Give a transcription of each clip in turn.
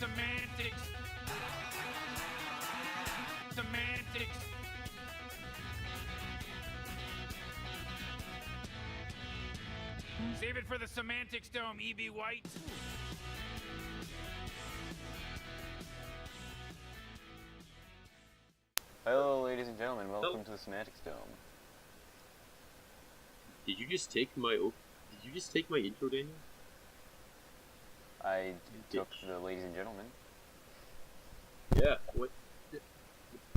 Semantics. Semantics. Save it for the Semantics Dome, E.B. White. Hello, ladies and gentlemen. Welcome to the Semantics Dome. Did you just take my intro, Daniel? I took the ladies and gentlemen. Yeah. What?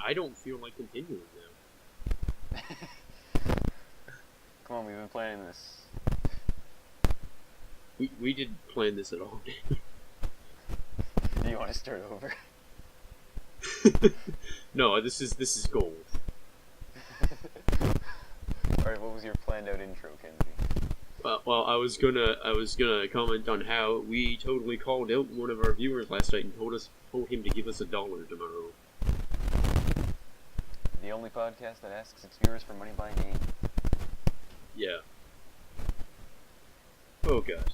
I don't feel like continuing now. Come on, we've been planning this. We didn't plan this at all. Do you want to start over? No, this is gold. Alright, what was your planned out intro, Kenzie? Well, I was gonna comment on how we totally called out one of our viewers last night and told him to give us $1 tomorrow. The only podcast that asks its viewers for money by name. Yeah. Oh god.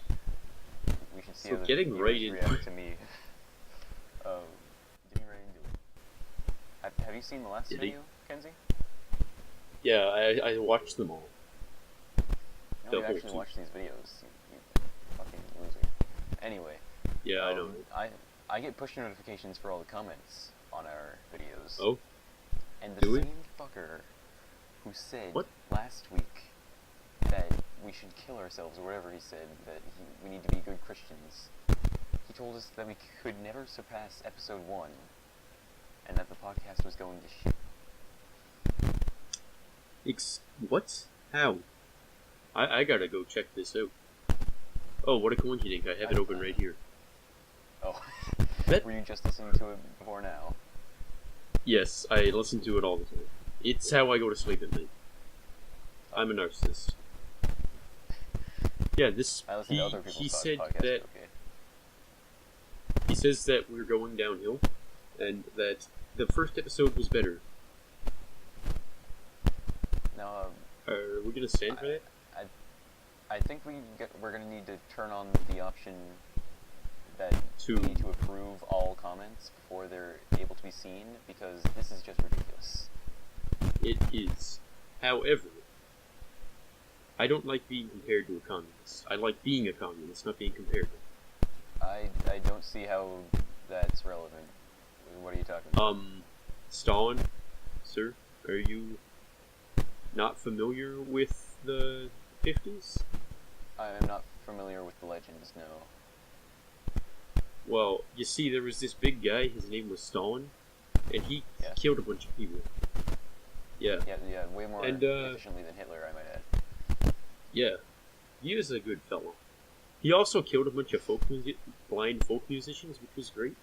We should see So how the getting viewers right into react to me. Getting right into it. Have you seen the last video, Kenzie? Yeah, I watched them all. No, you actually watch these videos. You fucking loser. Anyway. Yeah, I know. I get push notifications for all the comments on our videos. Oh? And the Do we? same fucker who said What? last week that we should kill ourselves, or whatever he said, that we need to be good Christians, he told us that we could never surpass episode 1, and that the podcast was going to shit. What? How? I gotta go check this out. Oh, what a coincidence. I have it open right here. Oh. That- Were you just listening to it before now? Yes, I listen to it all the time. It's how I go to sleep at night. I'm a narcissist. Yeah, I listen to other people's he said podcasts, that okay. he says that we're going downhill, and that the first episode was better. Now, Are we gonna stand for that? I think we're going to need to turn on the option that To- we need to approve all comments before they're able to be seen, because this is just ridiculous. It is. However, I don't like being compared to a communist. I like being a communist, not being compared to. I don't see how that's relevant. What are you talking about? Stalin, sir, are you not familiar with the 50s? I am not familiar with the legends, no. Well, you see, there was this big guy, his name was Stalin, and he Yeah. killed a bunch of people. Yeah, Yeah, way more And, efficiently than Hitler, I might add. yeah. He was a good fellow. He also killed a bunch of blind folk musicians, which was great.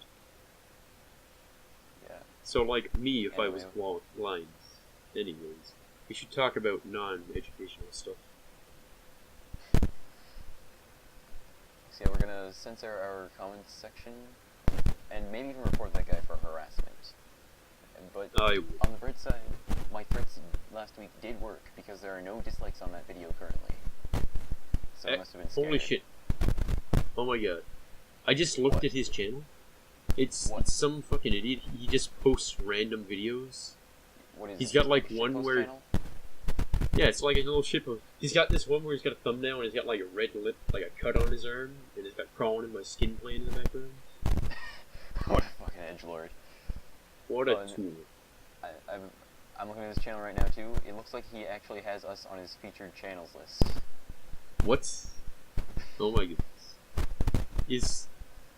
Yeah. So, like me, if I was Anyway. blind. Anyways, we should talk about non-educational stuff. So yeah, we're gonna censor our comments section, and maybe even report that guy for harassment. But I would. on the bright side, my threats last week did work, because there are no dislikes on that video currently. So I must have been scared. Holy shit. Oh my god. I just looked What? at his channel. It's What? some fucking idiot. He just posts random videos. What is He's it, got, just like, a one shitpost where- channel? Yeah, it's like a little shitpost. He's got this one where he's got a thumbnail and he's got like a red lip, like a cut on his arm, and he's got crawling in my skin playing in the background. What a fucking edgelord. What a Oh, and- tool. I'm looking at his channel right now too. It looks like he actually has us on his featured channels list. What? Oh my goodness.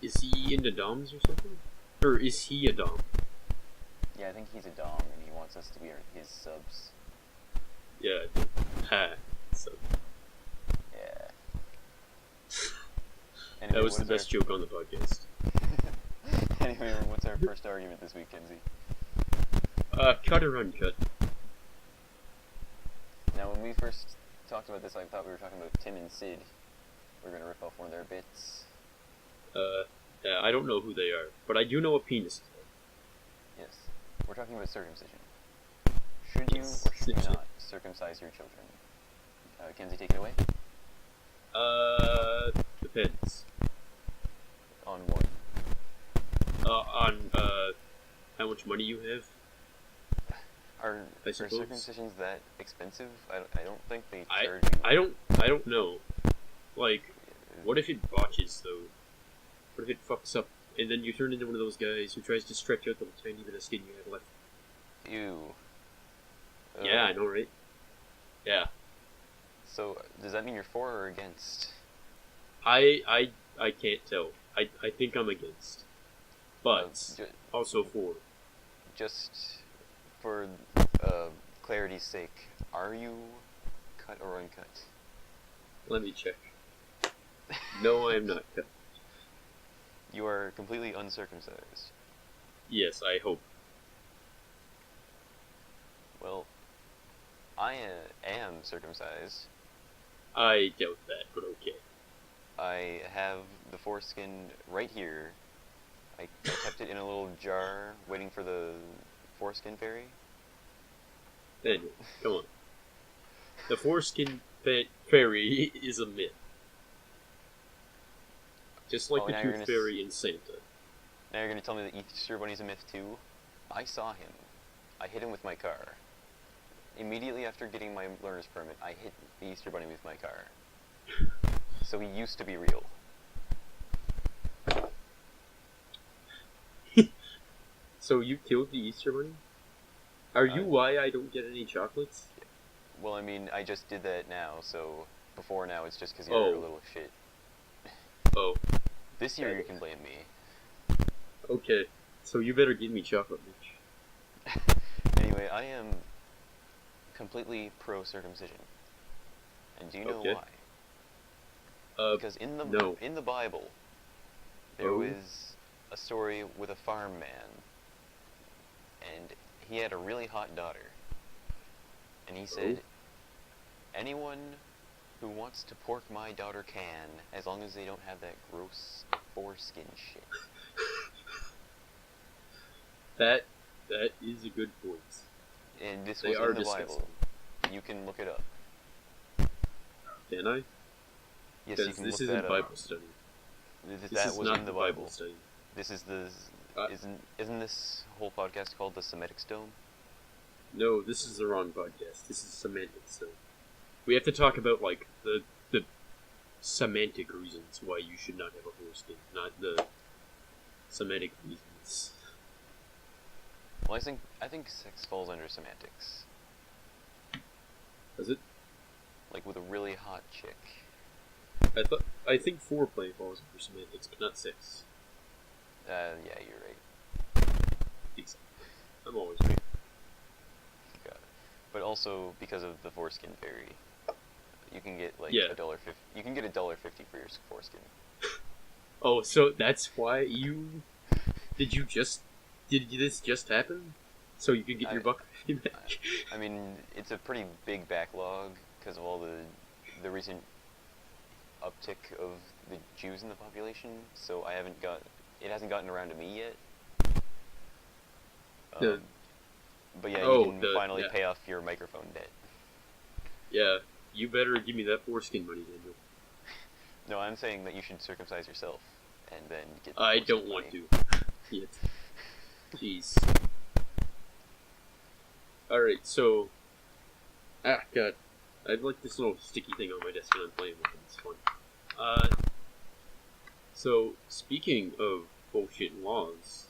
Is he into doms or something? Or is he a dom? Yeah, I think he's a dom, and he wants us to be his subs. Yeah. Ha. So Yeah. Anyway, that was what the is best joke on the podcast. Anyway, what's our first argument this week, Kenzie? Cut or uncut? Now, when we first talked about this, I thought we were talking about Tim and Sid. We're gonna rip off one of their bits. Yeah, I don't know who they are, but I do know a penis. Yes. We're talking about circumcision. Should you Yes, or should you yes. not circumcise your children? Kenzie, take it away. Depends. On what? much money you have. Are I suppose. circumcisions that expensive? I don't think they I charge you. I don't know. Like, what if it botches though? What if it fucks up, and then you turn into one of those guys who tries to stretch out the tiny bit of skin you have left? Ew. Yeah, I know, right? Yeah. So, does that mean you're for or against? I can't tell. I think I'm against, but also for. Just for clarity's sake, are you cut or uncut? Let me check. No, I am not cut. You are completely uncircumcised. Yes, I hope. Well, I am circumcised. I doubt that, but okay. I have the foreskin right here. I kept it in a little jar, waiting for the foreskin fairy. Anyway, come on. The foreskin fairy is a myth. Just like the tooth fairy in Santa. Now you're gonna tell me that Easter Bunny's a myth too? I saw him. I hit him with my car. Immediately after getting my learner's permit, I hit the Easter Bunny with my car. So he used to be real. So you killed the Easter Bunny? Are you why I don't get any chocolates? Well, I mean, I just did that now, so before now it's just because you're a little shit. Oh. This year you can blame me. Okay, so you better give me chocolate, Mitch. Anyway, I am completely pro-circumcision. And do you know why? Because in the Bible, there was a story with a farm man, and he had a really hot daughter. And he said, anyone who wants to pork my daughter can, as long as they don't have that gross foreskin shit. That is a good point. And this was in the Bible. You can look it up. Can I? Yes, you can this look isn't that Bible up. study. That was not in the Bible study. This is the... Isn't this whole podcast called the Semantics Dome? No, this is the wrong podcast. This is Semantics Dome. We have to talk about, like, the semantic reasons why you should not have a foreskin, not the semantic reasons. Well, I think sex falls under semantics. Does it? Like with a really hot chick. I think foreplay falls under semantics, but not sex. Yeah, you're right. Exactly. I'm always right. Got it. But also because of the foreskin fairy, you can get like $1.50. You can get $1.50 for your foreskin. Oh, so that's why you? Did this just happen? So you could get your buck back? I mean, it's a pretty big backlog because of all the recent uptick of the Jews in the population. So it hasn't gotten around to me yet. But yeah, you can finally pay off your microphone debt. Yeah, you better give me that foreskin money, Daniel. No, I'm saying that you should circumcise yourself and then get the I foreskin don't want money. to. Yet. Jeez. Alright, so... God. I'd like this little sticky thing on my desk when I'm playing with it. It's fun. So, speaking of bullshit laws...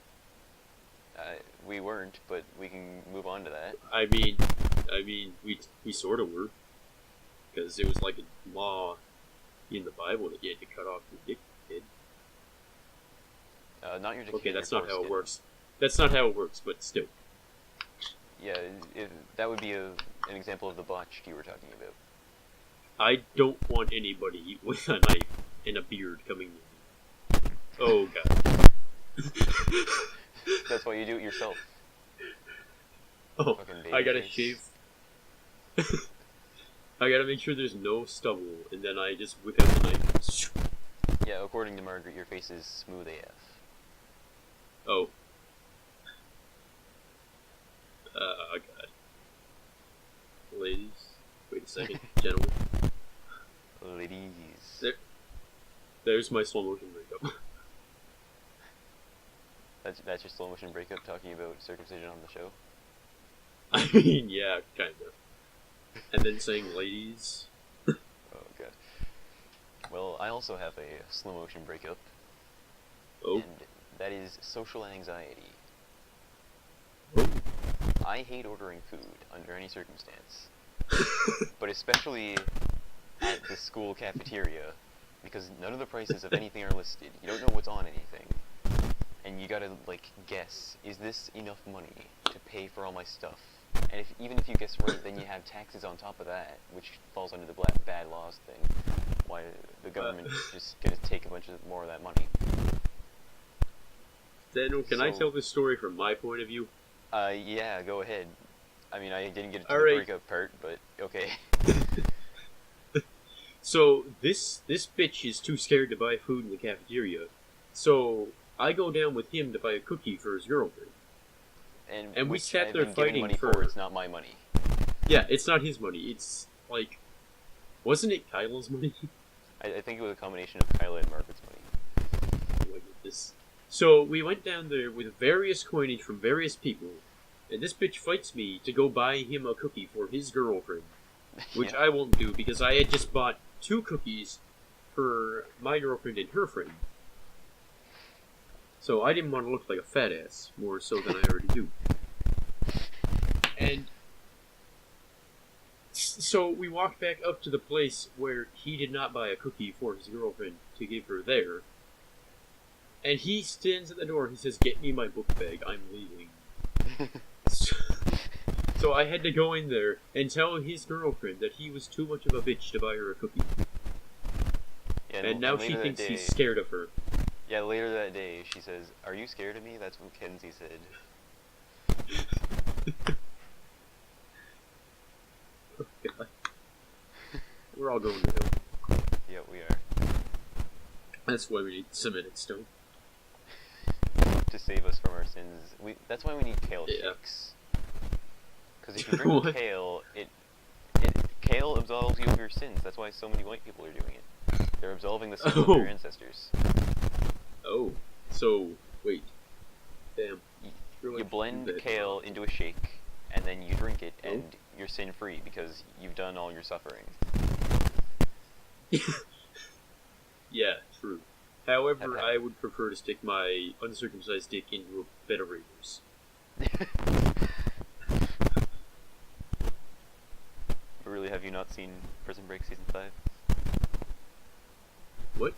we weren't, but we can move on to that. I mean, we sort of were. Because it was like a law in the Bible that you had to cut off your dick, kid. Not your dick. Okay, that's not how it works. That's not how it works, but still. Yeah, that would be an example of the botched you were talking about. I don't want anybody with a knife and a beard coming near me. Oh, God. That's why you do it yourself. Oh, I gotta shave. I gotta make sure there's no stubble, and then I just whip out the knife. Yeah, according to Margaret, your face is smooth AF. Oh. God. Ladies. Wait a second. Gentlemen. Ladies. There's my slow motion makeup. That's your slow motion breakup talking about circumcision on the show. I mean, yeah, kind of. And then saying ladies. Oh god. Well, I also have a slow motion breakup, Oh. and that is social anxiety. Oh. I hate ordering food under any circumstance, but especially at the school cafeteria, because none of the prices of anything are listed. You don't know what's on anything, and you gotta like guess: is this enough money to pay for all my stuff? And even if you guess right, then you have taxes on top of that, which falls under the bad laws thing. Why the government is just gonna take a bunch of more of that money? Daniel, can I So- tell this story from my point of view? Yeah, go ahead. I mean, I didn't get to the Alright. breakup part, but okay. So this bitch is too scared to buy food in the cafeteria. So I go down with him to buy a cookie for his girlfriend. And we which sat I've there been given fighting money for- It's not my money. Yeah, it's not his money. It's like, wasn't it Kyla's money? I think it was a combination of Kyla and Margaret's money. Oh my goodness. So we went down there with various coinage from various people, and this bitch fights me to go buy him a cookie for his girlfriend, which Yeah. I won't do because I had just bought 2 cookies for my girlfriend and her friend. So I didn't want to look like a fat ass, more so than I already do. And so we walked back up to the place where he did not buy a cookie for his girlfriend to give her there. And he stands at the door and he says, "Get me my book bag, I'm leaving." So I had to go in there and tell his girlfriend that he was too much of a bitch to buy her a cookie. Yeah, And now later she that thinks day- he's scared of her. Yeah, later that day, she says, "Are you scared of me?" That's what Kenzie said. Oh, God. We're all going to hell. Yeah, we are. That's why we need Semantics Dome. To save us from our sins. That's why we need kale Yeah. shakes. Because if you drink What? kale, kale absolves you of your sins. That's why so many white people are doing it. They're absolving the sins of Oh. their ancestors. Oh, so, wait. Damn. You Really blend do that. kale into a shake, and then you drink it, Oh. and you're sin-free because you've done all your suffering. Yeah, true. However, Okay. I would prefer to stick my uncircumcised dick into a bed of raiders. But really, have you not seen Prison Break Season 5? What?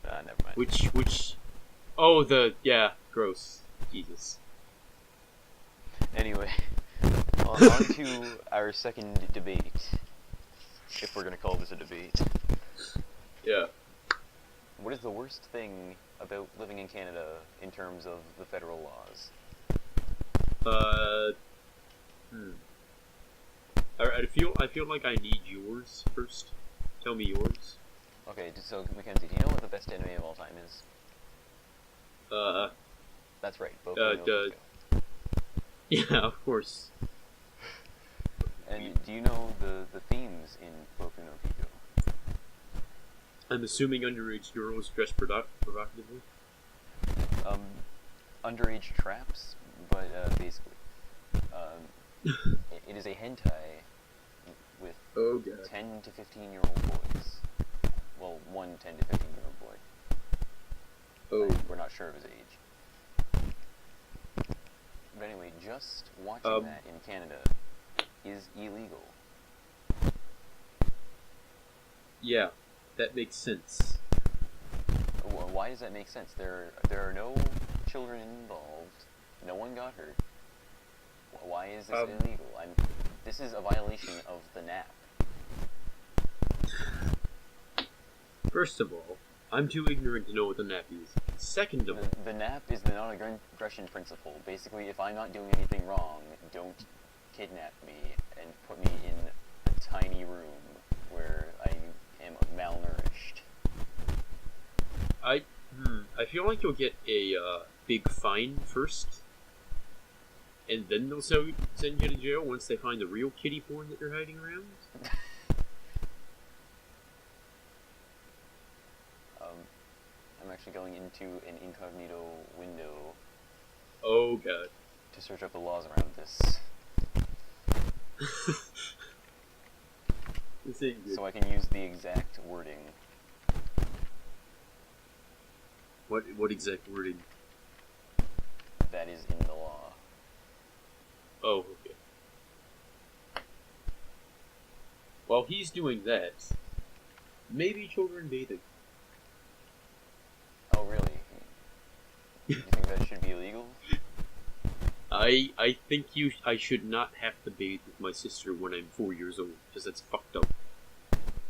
Never mind. Which? Oh, yeah, gross. Jesus. Anyway, on to our second debate. If we're gonna call this a debate. Yeah. What is the worst thing about living in Canada in terms of the federal laws? I feel like I need yours first. Tell me yours. Okay, so Mackenzie, do you know what the best anime of all time is? That's right, Boku no duh. Pico. Yeah, of course. And do you know the themes in Boku no Pico? I'm assuming underage girls dress provocatively. Underage traps, but basically, it is a hentai with Oh god. 10 to 15-year-old boys. Well, one 10 to 15-year-old boy. Oh. We're not sure of his age. But anyway, just watching that in Canada is illegal. Yeah, that makes sense. Why does that make sense? There are no children involved. No one got hurt. Why is this illegal? This is a violation of the NAP. First of all, I'm too ignorant to know what the NAP is. Second of all, The NAP is the non-aggression principle. Basically, if I'm not doing anything wrong, don't kidnap me and put me in a tiny room where I am malnourished. I feel like you'll get a big fine first, and then they'll send you to jail once they find the real kitty porn that you're hiding around. I'm actually going into an incognito window Oh god. to search up the laws around this, This ain't good. so I can use the exact wording. What exact wording? That is in the law. Oh, okay. While he's doing that, maybe children bathing. Oh, really? You think that should be illegal? I think I should not have to bathe with my sister when I'm 4 years old, because that's fucked up.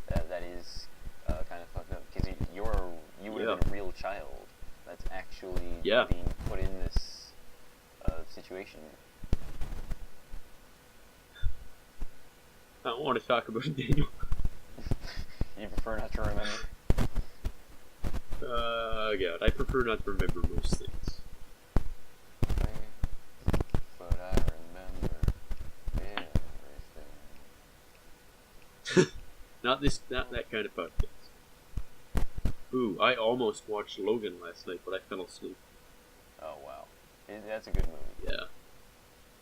That is kind of fucked up, because you would have been a real child that's actually being put in this situation. I don't want to talk about it, Daniel. You prefer not to remember? God, I prefer not to remember most things. But I remember everything. Not that kind of podcast. Ooh, I almost watched Logan last night, but I fell asleep. Oh wow, that's a good movie.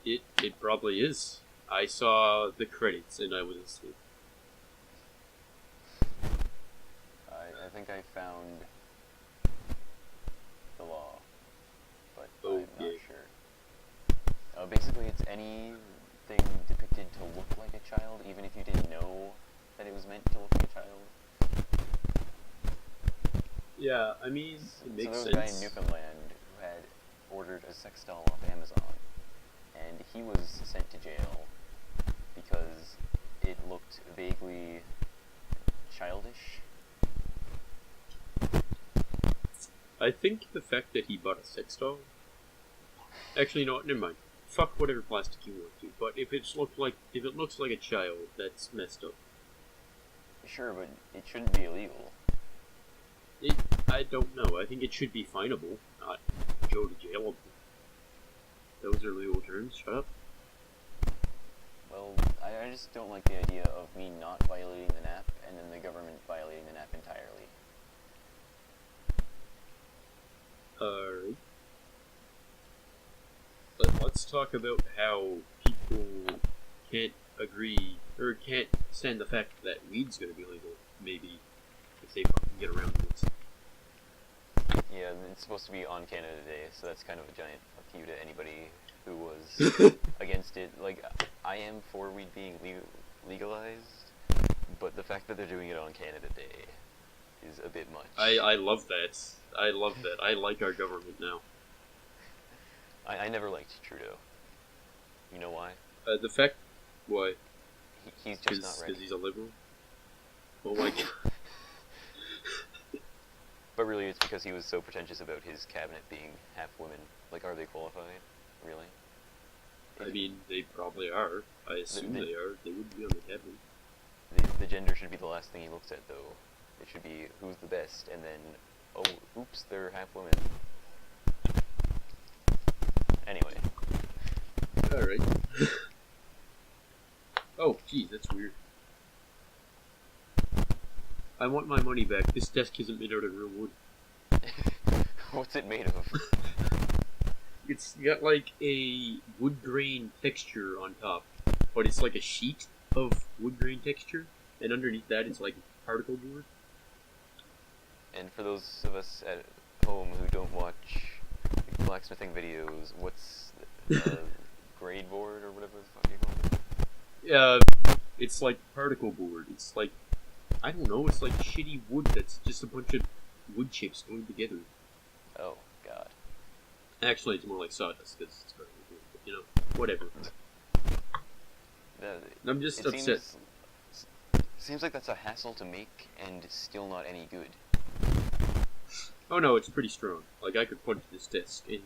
Yeah, it probably is. I saw the credits and I was asleep. I think I found the law, but Okay. I'm not sure. Basically, it's anything depicted to look like a child, even if you didn't know that it was meant to look like a child. Yeah, I mean, it makes so sense. there was a guy in Newfoundland who had ordered a sex doll off Amazon, and he was sent to jail because it looked vaguely childish. I think the fact that he bought a sex doll. Actually, no, never mind. Fuck whatever plastic you want to. But if it looks like a child, that's messed up. Sure, but it shouldn't be illegal. I don't know. I think it should be finable, not go to jail. Those are legal terms. Shut up. Well, I just don't like the idea of me not violating the NAP and then the government violating the NAP entirely. Alright. But let's talk about how people can't agree, or can't stand the fact that weed's gonna be legal, maybe, if they fucking get around to it. Yeah, it's supposed to be on Canada Day, so that's kind of a giant fuck you to anybody who was against it. Like, I am for weed being legalized, but the fact that they're doing it on Canada Day is a bit much. I love that. I love that. I like our government now. I never liked Trudeau. You know why? The fact... Why? He's just not ready. Because he's a liberal? Oh my god. But really, it's because he was so pretentious about his cabinet being half women. Like, are they qualified? Really? I mean, they probably are. I assume they are. They wouldn't be on the cabinet. The gender should be the last thing he looks at, though. It should be who's the best, and then, oh, oops, they're half women. Anyway. Alright. Oh, geez, that's weird. I want my money back. This desk isn't made out of real wood. What's it made of? It's got like a wood grain texture on top, but it's like a sheet of wood grain texture, and underneath that it's like particle board. And for those of us at home who don't watch blacksmithing videos, what's grade board or whatever the fuck you call it? Yeah, it's like particle board. It's like, I don't know, it's like shitty wood that's just a bunch of wood chips going together. Oh, God. Actually, it's more like sawdust, because it's particle board, but, you know, whatever. I'm just upset. Seems like that's a hassle to make, and still not any good. Oh no, it's pretty strong. Like, I could punch this disc, and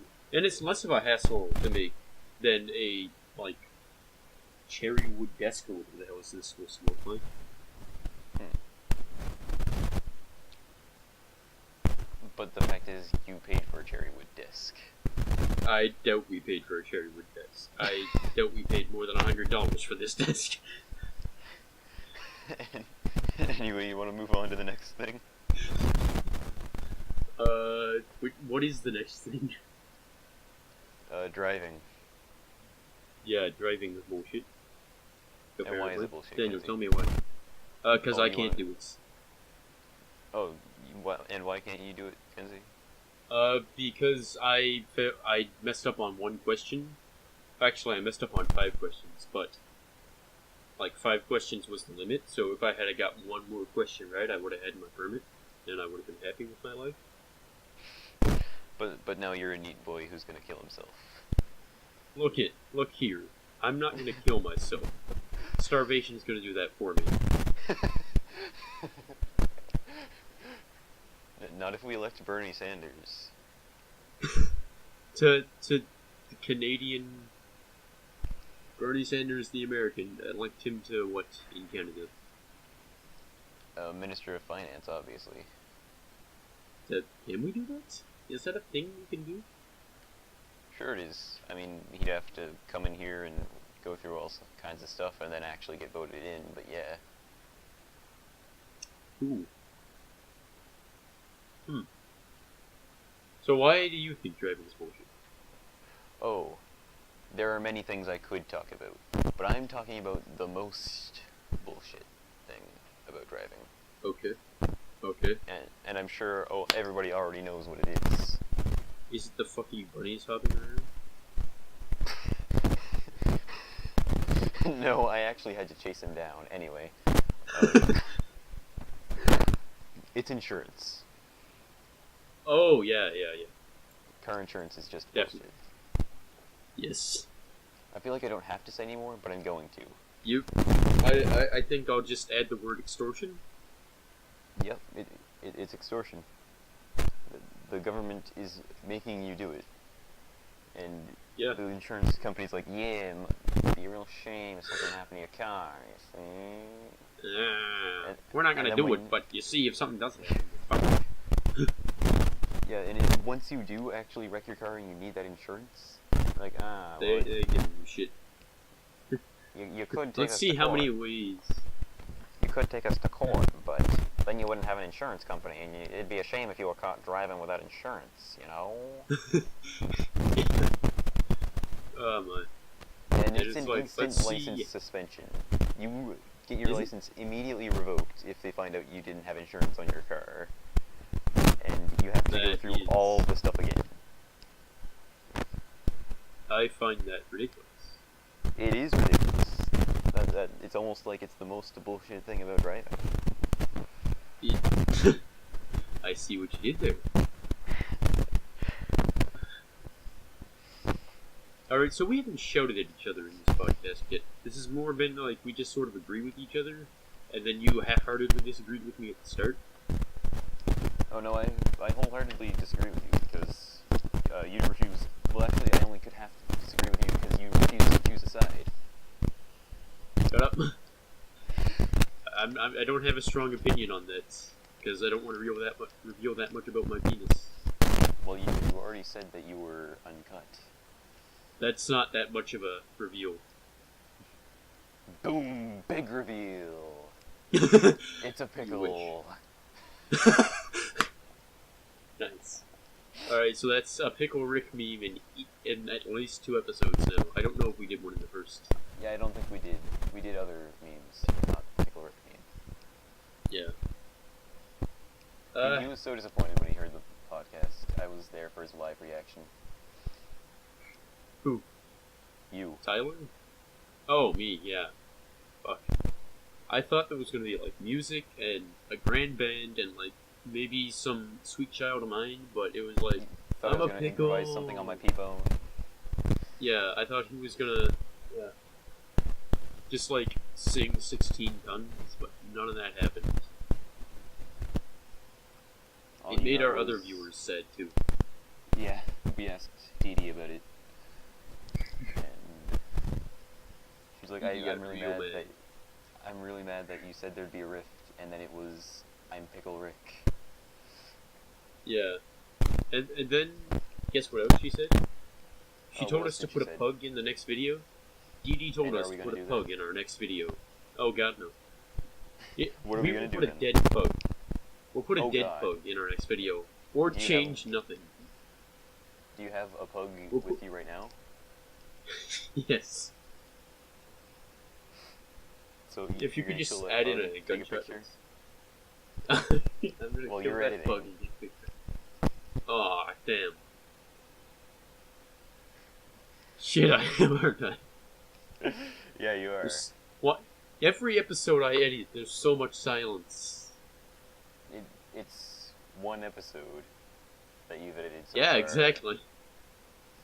it's less of a hassle to make than a, like, cherry wood desk or whatever the hell is this supposed to look like. But the fact is, you paid for a cherry wood disc. I doubt we paid for a cherry wood desk. I doubt we paid more than $100 for this desk. Anyway, you want to move on to the next thing? What is the next thing? driving. Yeah, driving is bullshit. And why is it bullshit? Daniel, Kenzie? tell me why. Because Oh, I you can't wanna- do it. Oh, and why can't you do it, Kenzie? Because I messed up on one question. Actually, I messed up on 5 questions, but like 5 questions was the limit. So if I had got one more question right, I would have had my permit, and I would have been happy with my life. But now you're a neat boy who's gonna kill himself. Look here. I'm not gonna kill myself. Starvation is gonna do that for me. Not if we elect Bernie Sanders. To the Canadian Bernie Sanders, the American, elect him to what in Canada? Minister of Finance, obviously. Can we do that? Is that a thing we can do? Sure it is. I mean, he'd have to come in here and go through all kinds of stuff and then actually get voted in, but yeah. Ooh. So why do you think driving is bullshit? Oh, there are many things I could talk about, but I'm talking about the most bullshit thing about driving. Okay. Okay. And I'm sure everybody already knows what it is. Is it the fucking bunnies hopping around? No, I actually had to chase him down. Anyway. It's insurance. Oh, yeah. Car insurance is just Definitely. bullshit. Yes. I feel like I don't have to say anymore, but I'm going to. I think I'll just add the word extortion. Yep, it's extortion. The government is making you do it. And Yeah. the insurance company's like, yeah, it'd be a real shame if something happened to your car, you see? We're not gonna and do then it, but you see, if something doesn't happen, Yeah, and once you do actually wreck your car and you need that insurance, like, they give you shit. you could take Let's us see to how court. many ways. You could take us to court, but then you wouldn't have an insurance company, and it'd be a shame if you were caught driving without insurance, you know? Oh my. And Yeah, it's it's an like, instant let's license see. suspension. You get your Is it? license immediately revoked if they find out you didn't have insurance on your car. And you have to go That through is- all the stuff again. I find that ridiculous. It is ridiculous. It's almost like it's the most bullshit thing about driving. I see what you did there. Alright, so we haven't shouted at each other in this podcast yet. This has more been like we just sort of agree with each other, and then you half-heartedly disagreed with me at the start. Oh no, I wholeheartedly disagree with you because you refuse. Well, actually, I only could have to disagree with you because you refuse to choose a side. Shut up. I don't have a strong opinion on that because I don't want to reveal that much about my penis. Well, you already said that you were uncut. That's not that much of a reveal. Boom! Big reveal. It's a pickle. Nice. Alright, so that's a Pickle Rick meme in at least 2 episodes now. I don't know if we did one in the first. Yeah, I don't think we did. We did other memes, not pickle Rick meme. Yeah. He was so disappointed when he heard the podcast. I was there for his live reaction. Who? You. Tyler? Oh, me, yeah. Fuck. I thought there was gonna be, like, music and a grand band and, like, maybe some Sweet Child of Mine, but it was like, Thought I'm I was a gonna improvise pickle. something on my P-bone. Yeah, I thought he was gonna, just, like, sing 16 tons, but none of that happened. All It you made know our other is- viewers sad, too. Yeah, we asked Dee Dee about it. And she's like, Dee Dee got I'm really real mad mad. that I'm really mad that you said there'd be a rift, and then it was I'm Pickle Rick. Yeah. And then, guess what else she said? She Oh, told what us to did she put a say? pug in the next video. Dee Dee told And are us we to gonna put a do pug that? in our next video. Oh god, no. Yeah, What are we gonna will do put then? a dead pug. We'll put a Oh, dead God. pug in our next video. Or Do you change nothing. Do you have a pug Well, with you right now? Yes. So If you you're could just gonna kill that add in pug, a take gunshot. picture? I'm gonna Well, kill you're that editing. bug and get a picture. Aw, damn. Shit, I am, aren't I? Yeah, you are. What? Every episode I edit, there's so much silence. It's one episode that you've edited so Yeah, far. exactly.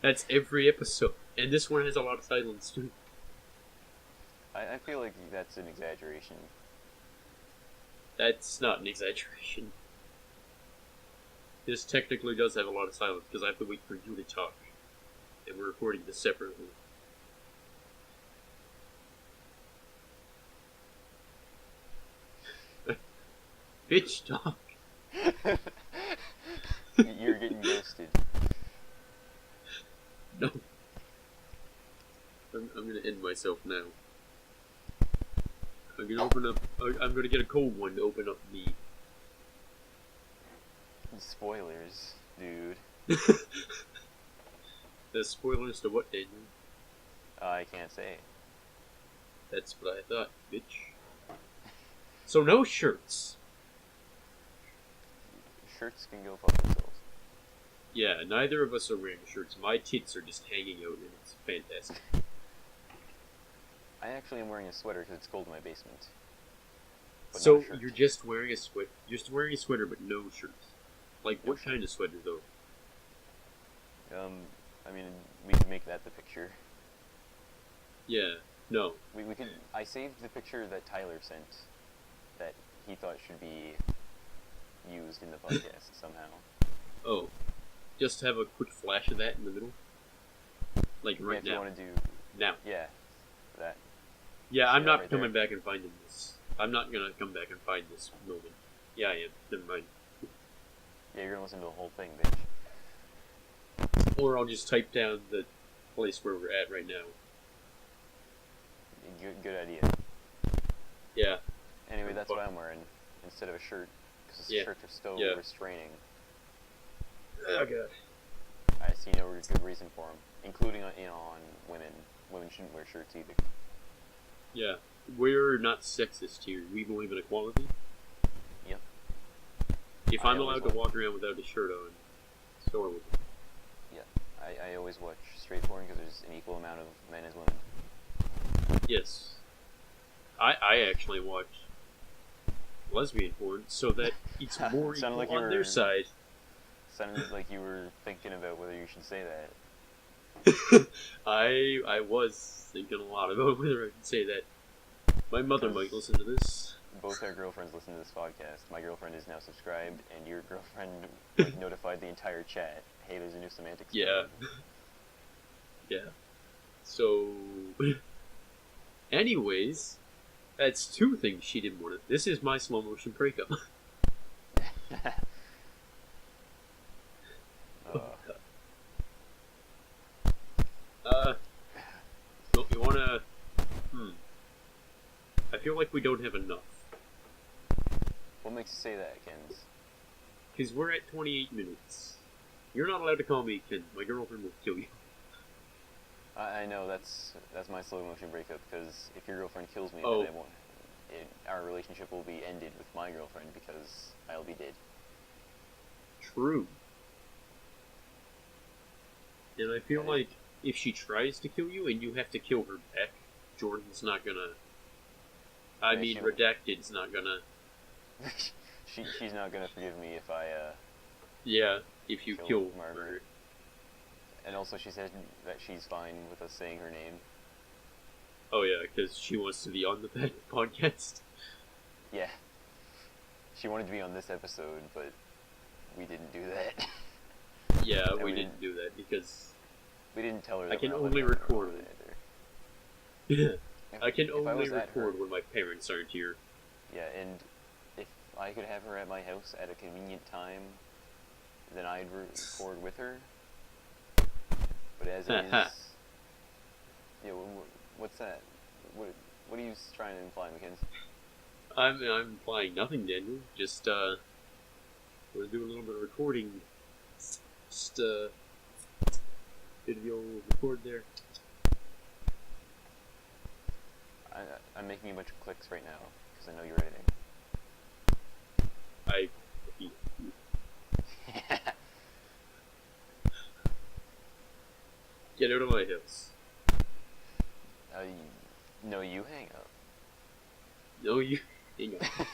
That's every episode. And this one has a lot of silence, too. I feel like that's an exaggeration. That's not an exaggeration. This technically does have a lot of silence, because I have to wait for you to talk. And we're recording this separately. Bitch, talk. You're getting ghosted. No. I'm gonna end myself now. I'm gonna open up. I'm gonna get a cold one to open up me. Spoilers, dude. The spoilers to what, Daniel? I can't say. That's what I thought, bitch. So no shirts. Shirts can go fuck themselves. Yeah, neither of us are wearing shirts. My tits are just hanging out, and it's fantastic. I actually am wearing a sweater because it's cold in my basement. But So not a shirt. you're just wearing a sweater. You're just wearing a sweater, but no shirt. Like No what kind of sweater, though? I mean, we can make that the picture. Yeah. No. We can. I saved the picture that Tyler sent, that he thought should be used in the podcast somehow. Oh. Just have a quick flash of that in the middle. Like Yeah, right if you now. want to do, Now. yeah, that. Yeah, I'm Yeah, not right coming there. back and finding this. I'm not gonna come back and find this moment. Yeah, I am. Never mind. Yeah, you're gonna listen to the whole thing, bitch. Or I'll just type down the place where we're at right now. Good idea. Yeah. Anyway, that's what I'm wearing instead of a shirt, because Yeah. shirts are so Yeah. restraining. Oh god. I see no good reason for them, including on women. Women shouldn't wear shirts either. Yeah. We're not sexist here. We believe in equality. Yep. If I I'm always allowed to walk around without a shirt on, so are we. I always watch straight porn because there's an equal amount of men as women. Yes. I actually watch lesbian porn so that it's more Sounded equal like you on were- their side. Sounded like you were thinking about whether you should say that. I was thinking a lot about whether I could say that. My mother might listen to this. Both our girlfriends listen to this podcast. My girlfriend is now subscribed, and your girlfriend like, notified the entire chat. Hey, there's a new Semantics Dome." Yeah. Yeah. So, anyways, that's two things she didn't want to. This is my slow motion breakup. So you wanna? I feel like we don't have enough. What makes you say that, Kens? Because we're at 28 minutes. You're not allowed to call me Ken. My girlfriend will kill you. I know that's my slow motion breakup because if your girlfriend kills me, Oh. then our relationship will be ended with my girlfriend because I'll be dead. True. And I feel like if she tries to kill you and you have to kill her back, Jordan's not gonna. Yeah, she- Redacted's not gonna. She's not gonna forgive me if I Yeah, if you Kill kill Margaret. Margaret. And also she said that she's fine with us saying her name. Oh yeah, because she wants to be on the podcast. Yeah. She wanted to be on this episode, but we didn't do that. Yeah, And we we didn't do that because We didn't tell her I that can we're not only letting her record on it. either. I can If only was at her- record when my parents aren't here. Yeah, and if I could have her at my house at a convenient time, then I'd record with her. But as it is, yeah, what's that? What are you trying to imply, Mackenzie? I'm implying nothing, Daniel. Just we're gonna do a little bit of recording. Just video record there. I'm making a bunch of clicks right now because I know you're editing. I. Get out of my house. No, you hang up. No, you hang up.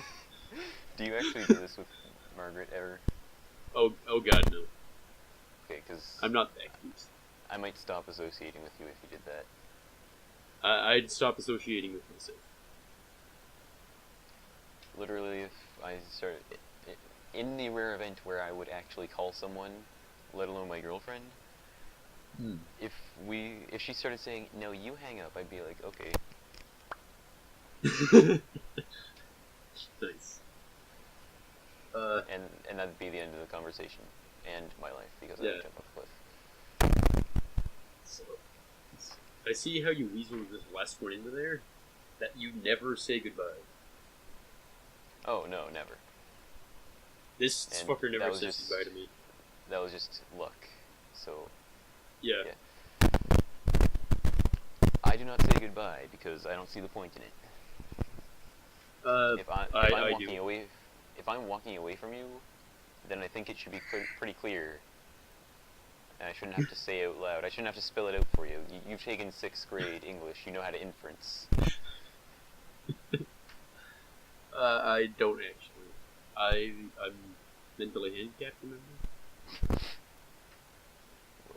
Do you actually do this with Margaret ever? Oh God, no. Okay, because I'm not that cute. I might stop associating with you if you did that. I'd stop associating with myself. Literally, if I started... In the rare event where I would actually call someone, let alone my girlfriend, if she started saying, no, you hang up, I'd be like, okay. Nice. And that'd be the end of the conversation. And my life, because I Yeah. would jump off a cliff. So, I see how you weaseled this last one into there. That you never say goodbye. Oh, no, never. This And fucker never that was says just- goodbye to me. That was just luck. So, Yeah. yeah. I do not say goodbye because I don't see the point in it. If I'm walking away from you, then I think it should be pretty clear. And I shouldn't have to say out loud. I shouldn't have to spell it out for you. You've taken 6th grade English. You know how to inference. I don't actually. I'm mentally handicapped, remember?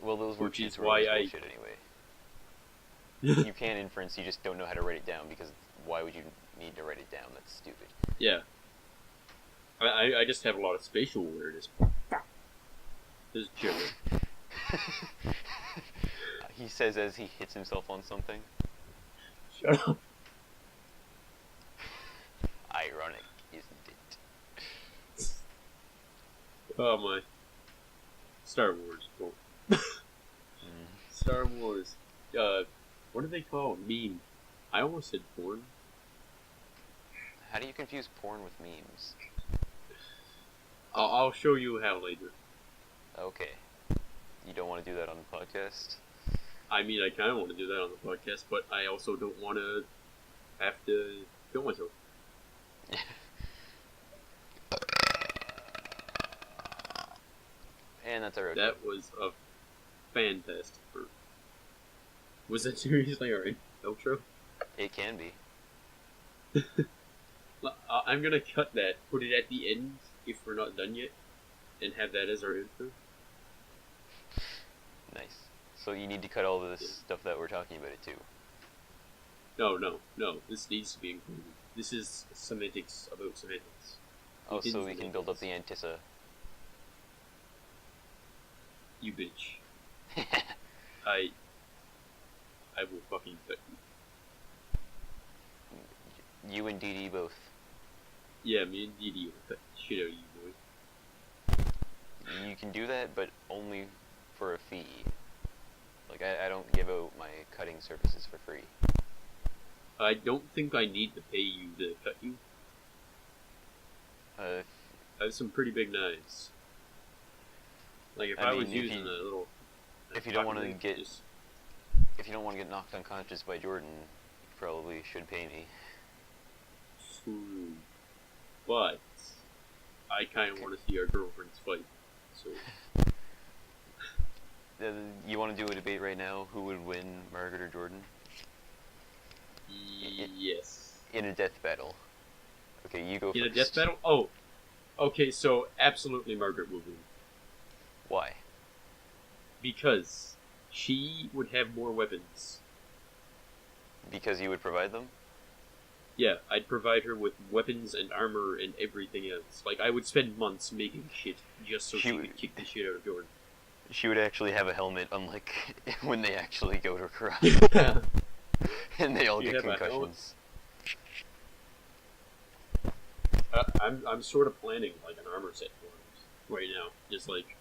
Well, those Which worksheets is were why always bullshit anyway. You can inference, you just don't know how to write it down, because why would you need to write it down? That's stupid. Yeah. I just have a lot of spatial awareness. Just chilling. He says as he hits himself on something. Shut up. Ironic, isn't it? Oh my. Star Wars. Cool. Star Wars. What do they call it? Meme. I almost said porn. How do you confuse porn with memes? I'll show you how later. Okay. You don't want to do that on the podcast? I mean, I kind of want to do that on the podcast, but I also don't want to have to kill myself. And that's our outro. That was a fantastic burp. Was that seriously our outro? It can be. I'm gonna cut that, put it at the end if we're not done yet, and have that as our intro. Nice. So you need to cut all this stuff that we're talking about it too. No. This needs to be included. This is semantics about semantics. Oh, Within so we can build up semantics. the antissa. You bitch. I will fucking cut you. You and DD both. Yeah, me and Didi will cut the shit out of you, boy. You can do that, but only for a fee. Like, I don't give out my cutting services for free. I don't think I need to pay you to cut you. I have some pretty big knives. Like if I was mean, using a little. if you don't want to pocket get, knife, just- if you don't want to get knocked unconscious by Jordan, you probably should pay me. True. But I kind of want to see our girlfriends fight. So You want to do a debate right now? Who would win, Margaret or Jordan? yes. In a death battle. Okay, you go In first. a death battle? Oh. Okay, so absolutely Margaret would win. Why? Because she would have more weapons. Because you would provide them? Yeah, I'd provide her with weapons and armor and everything else. Like, I would spend months making shit just so she could kick the shit out of Jordan. She would actually have a helmet, unlike when they actually go to karate. Yeah. And they all She'd get have a helmet. concussions. I'm sort of planning like an armor set for her right now, just like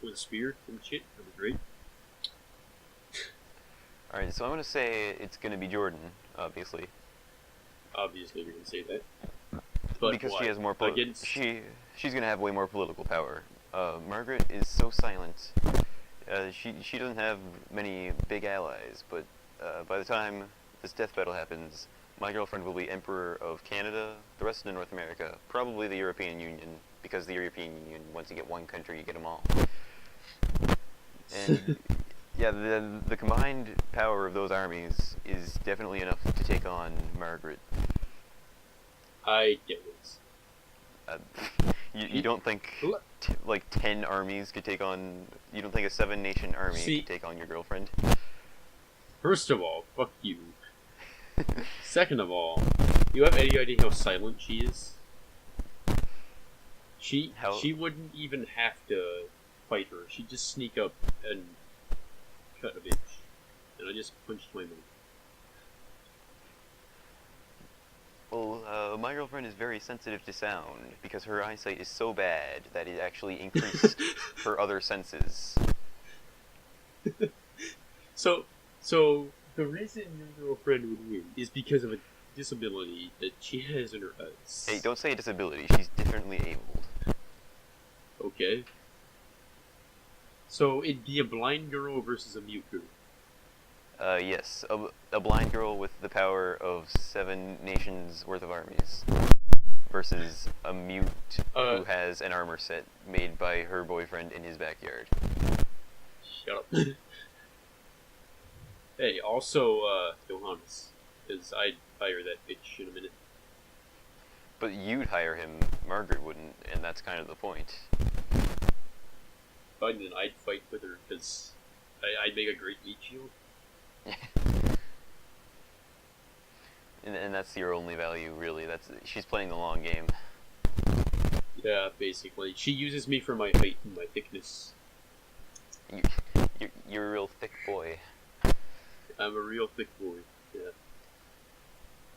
with a spear and shit. That'd be great. Alright, so I'm gonna say it's gonna be Jordan, obviously. Obviously, we can say that. But because why? she has more Against... she's gonna have way more political power. Margaret is so silent She doesn't have many big allies, but by the time this death battle happens, my girlfriend will be Emperor of Canada, the rest of North America, probably the European Union, because the European Union, once you get one country, you get them all. And yeah, the combined power of those armies is definitely enough to take on Margaret. I get this. You don't think like 10 armies could take on? You don't think a 7-nation army could take on your girlfriend? First of all, fuck you. Second of all, you have any idea how silent she is? She wouldn't even have to fight her. She'd just sneak up and cut a bitch. And I just punched my mouth. Well, my girlfriend is very sensitive to sound because her eyesight is so bad that it actually increased her other senses. So the reason your girlfriend would win is because of a disability that she has in her eyes. Hey, don't say a disability. She's differently abled. Okay. So it'd be a blind girl versus a mute girl. Yes, a blind girl with the power of 7 nations worth of armies versus a mute who has an armor set made by her boyfriend in his backyard. Shut up. Hey, also, Johannes, because I'd hire that bitch in a minute. But you'd hire him, Margaret wouldn't, and that's kind of the point. Fine, then I'd fight with her, because I'd make a great meat shield. And that's your only value, really. She's playing the long game. Yeah, basically. She uses me for my height and my thickness. You're a real thick boy. I'm a real thick boy, yeah.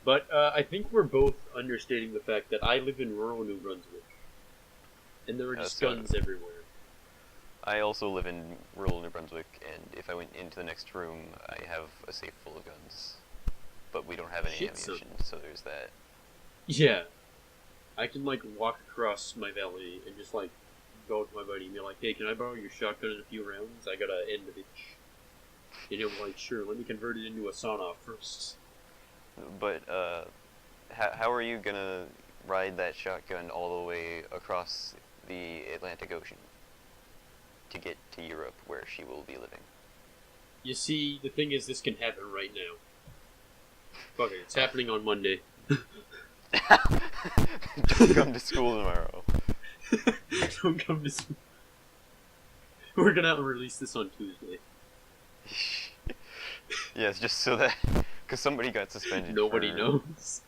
But I think we're both understanding the fact that I live in rural New Brunswick. And there are just guns everywhere. I also live in rural New Brunswick, and if I went into the next room, I have a safe full of guns. But we don't have any ammunition, so there's that. Yeah. I can, like, walk across my valley and just, like, go to my buddy and be like, hey, can I borrow your shotgun in a few rounds? I gotta end the bitch. And he'll be like, sure, let me convert it into a sauna first. But, how are you gonna ride that shotgun all the way across the Atlantic Ocean to get to Europe, where she will be living? You see, the thing is, this can happen right now. Fuck it, it's happening on Monday. Don't come to school tomorrow. Don't come to school. We're gonna release this on Tuesday. Yes, just so that... Because somebody got suspended. Nobody knows.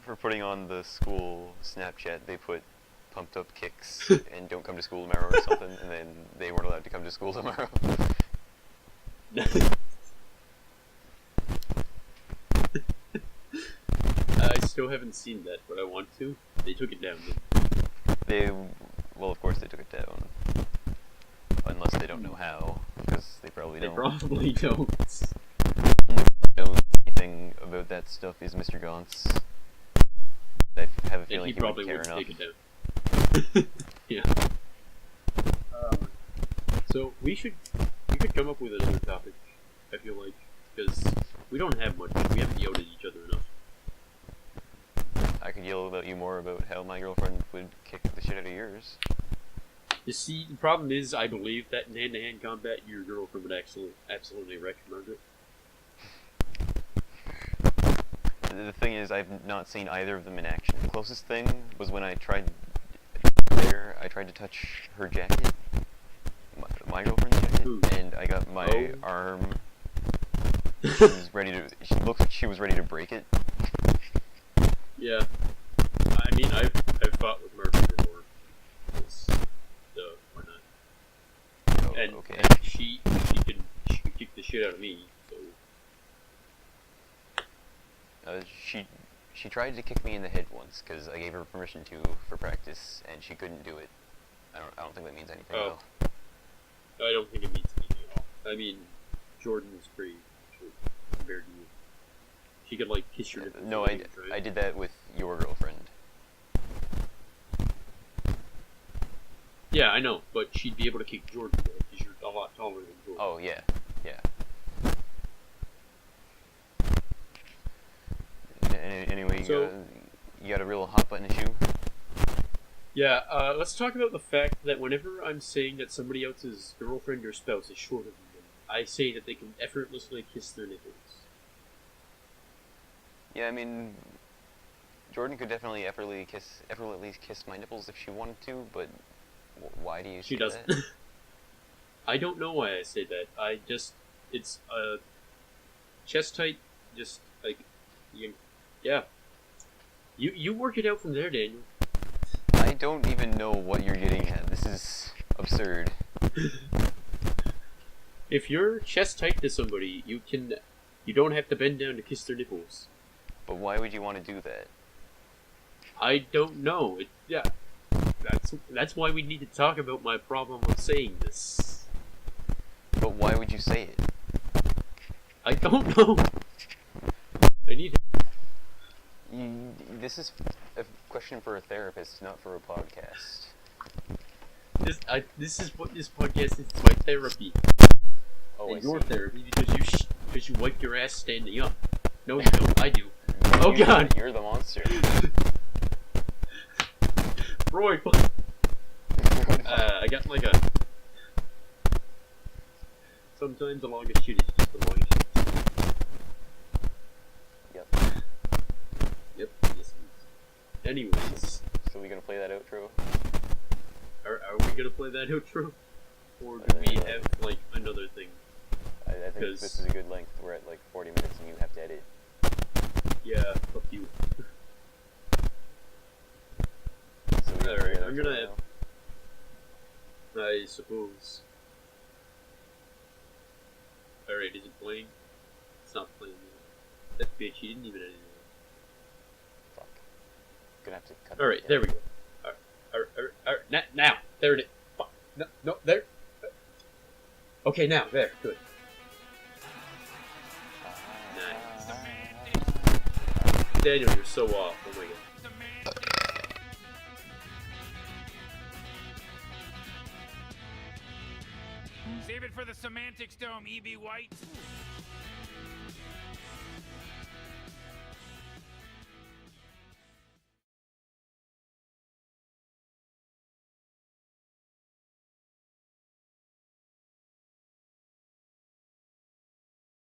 For putting on the school Snapchat, they put pumped up kicks and don't come to school tomorrow or something, and then they weren't allowed to come to school tomorrow. I still haven't seen that, but I want to. They took it down. Well, of course they took it down. Unless they don't know how, because they probably don't. They probably don't. Know anything about that stuff is Mr. Gauntz. I have a feeling he probably wouldn't care enough. Take it down. Yeah. So we should come up with another topic. I feel like, because we don't have much. We haven't yelled at each other enough. I could yell about you more about how my girlfriend would kick the shit out of yours. You see, the problem is, I believe that in hand-to-hand combat, your girlfriend would absolutely wreck Margaret. The thing is, I've not seen either of them in action. The closest thing was when I tried to touch her jacket, my girlfriend's jacket, and I got my arm. She was ready to. She looked like she was ready to break it. Yeah, I mean, I've fought with Margaret before. Why not? Oh, and okay. She could kick the shit out of me. So she tried to kick me in the head once because I gave her permission to for practice, and she couldn't do it. I don't think that means anything though. I don't think it means anything at all. I mean, Jordan is pretty compared to you. She could like kiss your nipples. No, I did that with your girlfriend. Yeah, I know, but she'd be able to kick Jordan because you're a lot taller than Jordan. Oh, yeah. Yeah. Anyway, you got a real hot button issue? Yeah, let's talk about the fact that whenever I'm saying that somebody else's girlfriend or spouse is shorter than them, I say that they can effortlessly kiss their nipples. Yeah, I mean, Jordan could definitely effortlessly kiss my nipples if she wanted to, but why do you say She doesn't. that? I don't know why I say that. It's chest tight, just like, yeah. You work it out from there, Daniel. I don't even know what you're getting at. This is absurd. If you're chest tight to somebody, you don't have to bend down to kiss their nipples. But why would you want to do that? I don't know. That's why we need to talk about my problem with saying this. But why would you say it? I don't know. I need. This is a question for a therapist, not for a podcast. This is what this podcast is. It's my therapy. Oh, And I your see. therapy because you wipe your ass standing up. No, you don't. I do. Oh God! You're the monster. Roy, I got like a. Sometimes the longest shit is just the longest shit. Yep. Yep. Yes. It is. Anyways, So we gonna play that outro? are we gonna play that outro, or do we have like another thing? I think this is a good length. We're at like 40 minutes and you have to edit. Yeah. Fuck you. So we Alright, play that I'm gonna outro now? I suppose. Alright, is it playing? It's not playing yet. That bitch, he didn't even edit it. Fuck. Gonna have to cut. Alright, there we go. Alright. Now! There it is. Fuck. No, there. Okay, now, there. Good. Nice. Daniel, you're so off. Oh my god. Save it for the Semantics Dome, E.B. White.